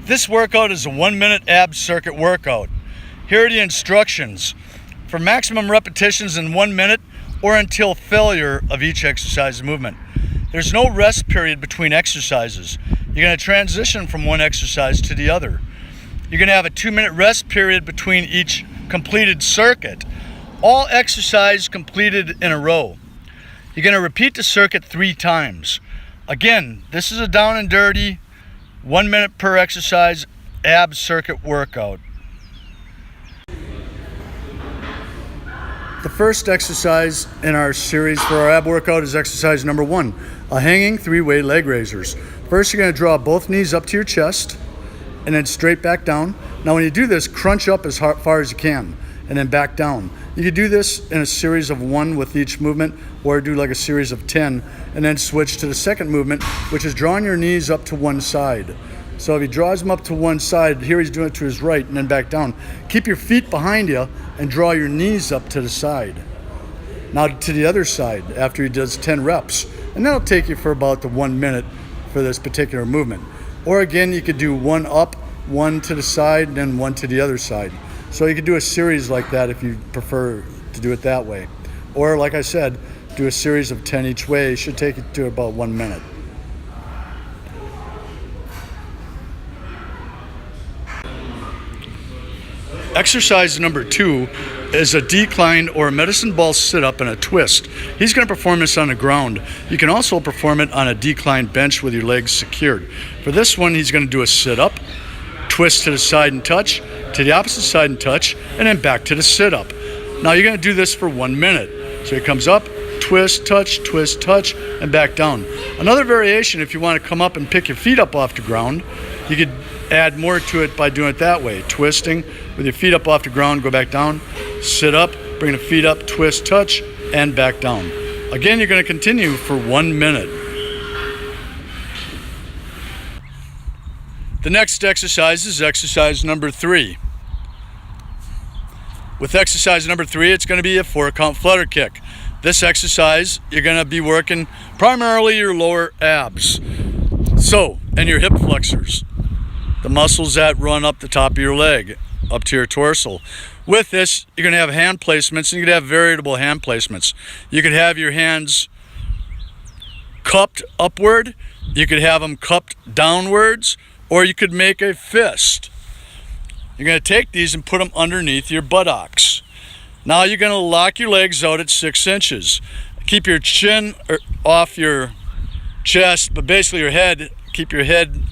This workout is a 1-minute ab circuit workout. Here are the instructions. For maximum repetitions in 1 minute or until failure of each exercise movement. There's no rest period between exercises. You're going to transition from one exercise to the other. You're going to have a 2-minute rest period between each completed circuit. All exercise completed in a row. You're going to repeat the circuit 3 times. Again, this is a down and dirty 1 minute per exercise ab circuit workout. The first exercise in our series for our ab workout is exercise number 1, a hanging 3-way leg raisers. First, you're going to draw both knees up to your chest and then straight back down. Now when you do this, crunch up as far as you can and then back down. You could do this in a series of 1 with each movement, or do like a series of 10 and then switch to the second movement, which is drawing your knees up to one side. So if he draws them up to one side, here he's doing it to his right and then back down. Keep your feet behind you and draw your knees up to the side. Now to the other side after he does 10 reps. And that'll take you for about the 1 minute for this particular movement. Or again, you could do 1 up, 1 to the side, and then 1 to the other side. So you could do a series like that if you prefer to do it that way. Or like I said, do a series of 10 each way. It should take you to about 1 minute. Exercise number 2 is a decline or a medicine ball sit-up and a twist. He's going to perform this on the ground. You can also perform it on a decline bench with your legs secured. For this one, he's going to do a sit-up, twist to the side and touch, to the opposite side and touch, and then back to the sit-up. Now you're going to do this for 1 minute. So he comes up, twist, touch, and back down. Another variation, if you want to come up and pick your feet up off the ground, you could add more to it by doing it that way. Twisting with your feet up off the ground, go back down, sit up, bring the feet up, twist, touch, and back down. Again, you're going to continue for 1 minute. The next exercise is exercise number 3. With exercise number 3, it's going to be a 4-count flutter kick. This exercise, you're going to be working primarily your lower abs. So, and your hip flexors, the muscles that run up the top of your leg, up to your torso. With this, you're going to have hand placements, and you could have variable hand placements. You could have your hands cupped upward, you could have them cupped downwards, or you could make a fist. You're going to take these and put them underneath your buttocks. Now you're going to lock your legs out at 6 inches. Keep your chin off your chest, but basically your head, keep your head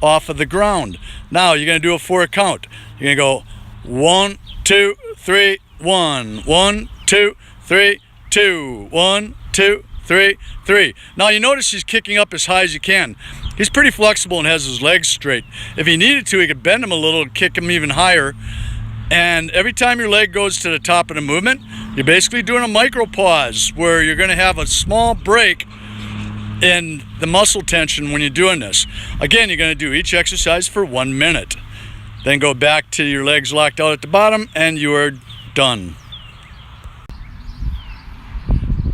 off of the ground. Now you're going to do a 4 count. You're going to go 1, 2, 3, 1, 1, 2, 3, 2, 1, 2, 3, 3. Now you notice he's kicking up as high as you can. He's pretty flexible and has his legs straight. If he needed to, he could bend them a little and kick them even higher. And every time your leg goes to the top of the movement, you're basically doing a micro pause where you're going to have a small break in the muscle tension when you're doing this. Again, you're going to do each exercise for 1 minute. Then go back to your legs locked out at the bottom and you are done.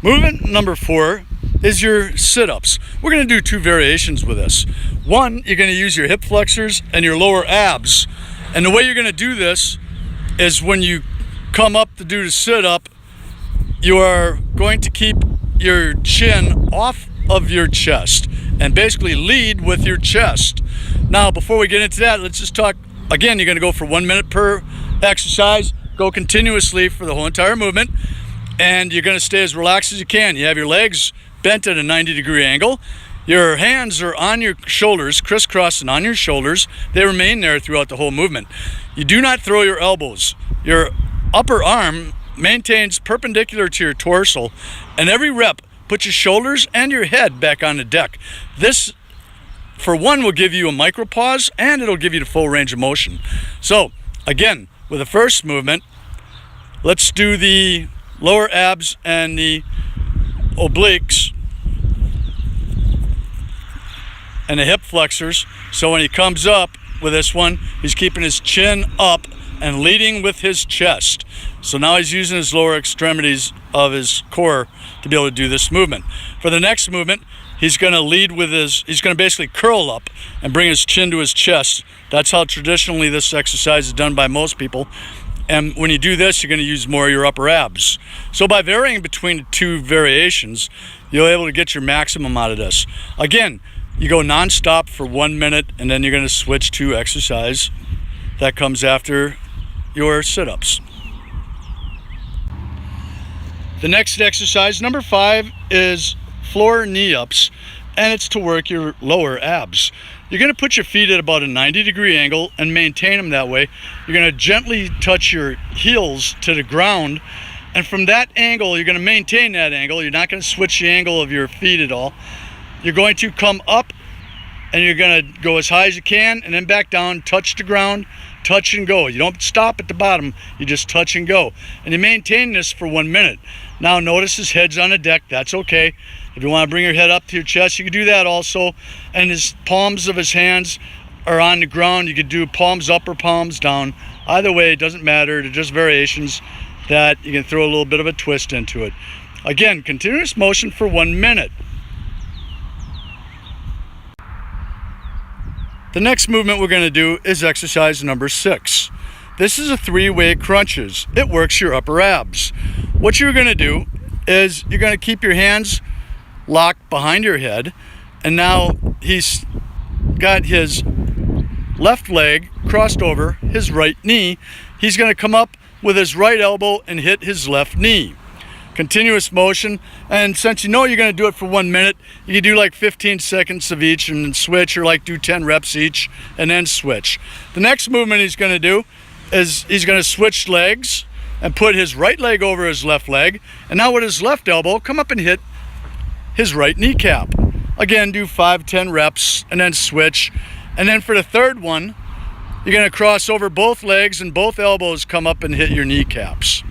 Movement number 4 is your sit-ups. We're going to do 2 variations with this. One, you're going to use your hip flexors and your lower abs. And the way you're going to do this is when you come up to do the sit-up, you are going to keep your chin off of your chest and basically lead with your chest. Now, before we get into that, let's just talk. Again, you're going to go for 1 minute per exercise. Go continuously for the whole entire movement. And you're going to stay as relaxed as you can. You have your legs bent at a 90-degree angle. Your hands are on your shoulders, crisscrossing on your shoulders. They remain there throughout the whole movement. You do not throw your elbows. Your upper arm maintains perpendicular to your torso. And every rep, put your shoulders and your head back on the deck. This, for one, will give you a micro pause, and it'll give you the full range of motion. So, again, with the first movement, let's do the lower abs and the obliques and the hip flexors. So when he comes up with this one, he's keeping his chin up and leading with his chest. So now he's using his lower extremities of his core to be able to do this movement. For the next movement, he's going to lead with he's going to basically curl up and bring his chin to his chest. That's how traditionally this exercise is done by most people. And when you do this, you're going to use more of your upper abs. So by varying between the two variations, you'll be able to get your maximum out of this. Again, you go non-stop for 1 minute, and then you're going to switch to exercise that comes after your sit-ups. The next exercise, number 5, is floor knee-ups, and it's to work your lower abs. You're going to put your feet at about a 90-degree angle and maintain them that way. You're going to gently touch your heels to the ground, and from that angle, you're going to maintain that angle. You're not going to switch the angle of your feet at all. You're going to come up, and you're going to go as high as you can, and then back down, touch the ground, touch and go. You don't stop at the bottom, you just touch and go. And you maintain this for 1 minute. Now notice his head's on the deck, that's okay. If you want to bring your head up to your chest, you can do that also. And his palms of his hands are on the ground. You could do palms up or palms down. Either way, it doesn't matter. They're just variations that you can throw a little bit of a twist into it. Again, continuous motion for 1 minute. The next movement we're going to do is exercise number 6. This is a 3-way crunches. It works your upper abs. What you're going to do is you're going to keep your hands locked behind your head, and now he's got his left leg crossed over his right knee. He's going to come up with his right elbow and hit his left knee. Continuous motion, and since you know you're going to do it for 1 minute, you can do like 15 seconds of each and then switch, or like do 10 reps each and then switch. The next movement he's going to do is he's going to switch legs and put his right leg over his left leg, and now with his left elbow come up and hit his right kneecap. Again, do 5-10 reps and then switch. And then for the third one, you're going to cross over both legs and both elbows come up and hit your kneecaps.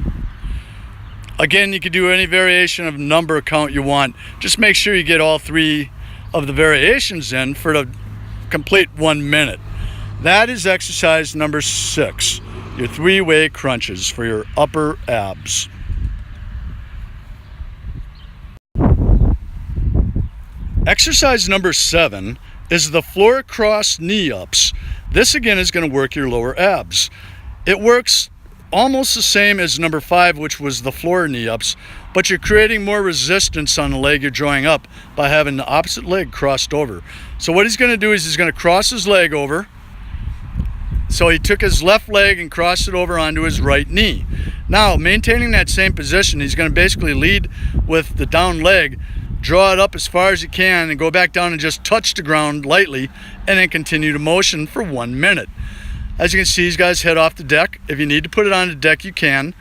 Again, you can do any variation of number count you want. Just make sure you get all 3 of the variations in for the complete 1 minute. That is exercise number 6, your 3-way crunches for your upper abs. Exercise number 7 is the floor cross knee ups. This again is going to work your lower abs. It works almost the same as number 5, which was the floor knee ups, but you're creating more resistance on the leg you're drawing up by having the opposite leg crossed over. So what he's going to do is he's going to cross his leg over. So he took his left leg and crossed it over onto his right knee. Now, maintaining that same position, he's going to basically lead with the down leg, draw it up as far as you can, and go back down and just touch the ground lightly, and then continue to motion for 1 minute. As you can see, he's got his head off the deck. If you need to put it on the deck, you can.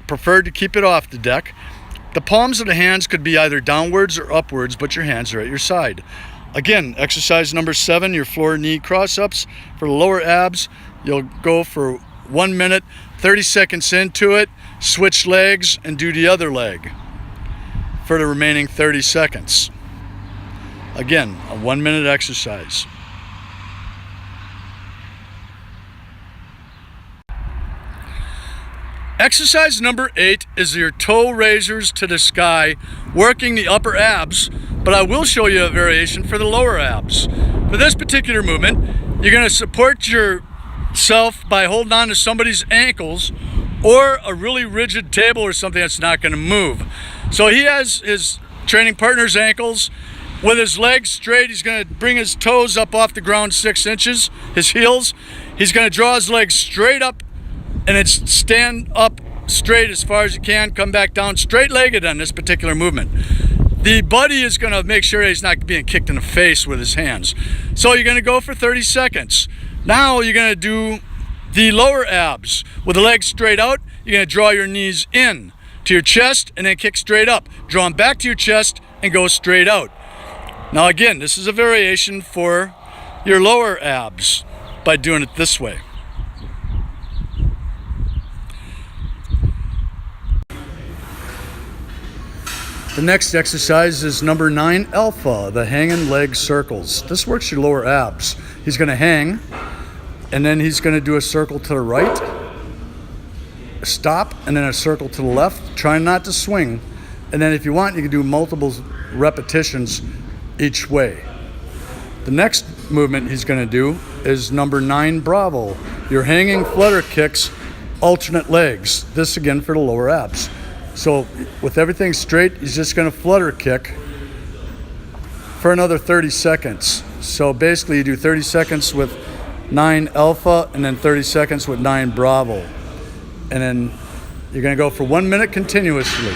Prefer to keep it off the deck. The palms of the hands could be either downwards or upwards, but your hands are at your side. Again, exercise number 7, your floor knee cross-ups for the lower abs. You'll go for 1 minute, 30 seconds into it, switch legs, and do the other leg for the remaining 30 seconds. Again, a 1 minute exercise. Exercise number 8 is your toe raisers to the sky, working the upper abs, but I will show you a variation for the lower abs. For this particular movement, you're going to support yourself by holding on to somebody's ankles or a really rigid table or something that's not going to move. So he has his training partner's ankles. With his legs straight, he's going to bring his toes up off the ground 6 inches, his heels. He's going to draw his legs straight up, and it's stand up straight as far as you can, come back down straight-legged on this particular movement. The buddy is going to make sure he's not being kicked in the face with his hands. So you're going to go for 30 seconds. Now you're going to do the lower abs. With the legs straight out, you're going to draw your knees in to your chest and then kick straight up. Draw them back to your chest and go straight out. Now again, this is a variation for your lower abs by doing it this way. The next exercise is number 9, alpha, the hanging leg circles. This works your lower abs. He's going to hang, and then he's going to do a circle to the right, stop, and then a circle to the left, trying not to swing. And then if you want, you can do multiple repetitions each way. The next movement he's going to do is number 9 Bravo. Your hanging flutter kicks, alternate legs. This again for the lower abs. So with everything straight, he's just going to flutter kick for another 30 seconds. So basically you do 30 seconds with 9 Alpha and then 30 seconds with 9 Bravo. And then you're going to go for 1 minute continuously.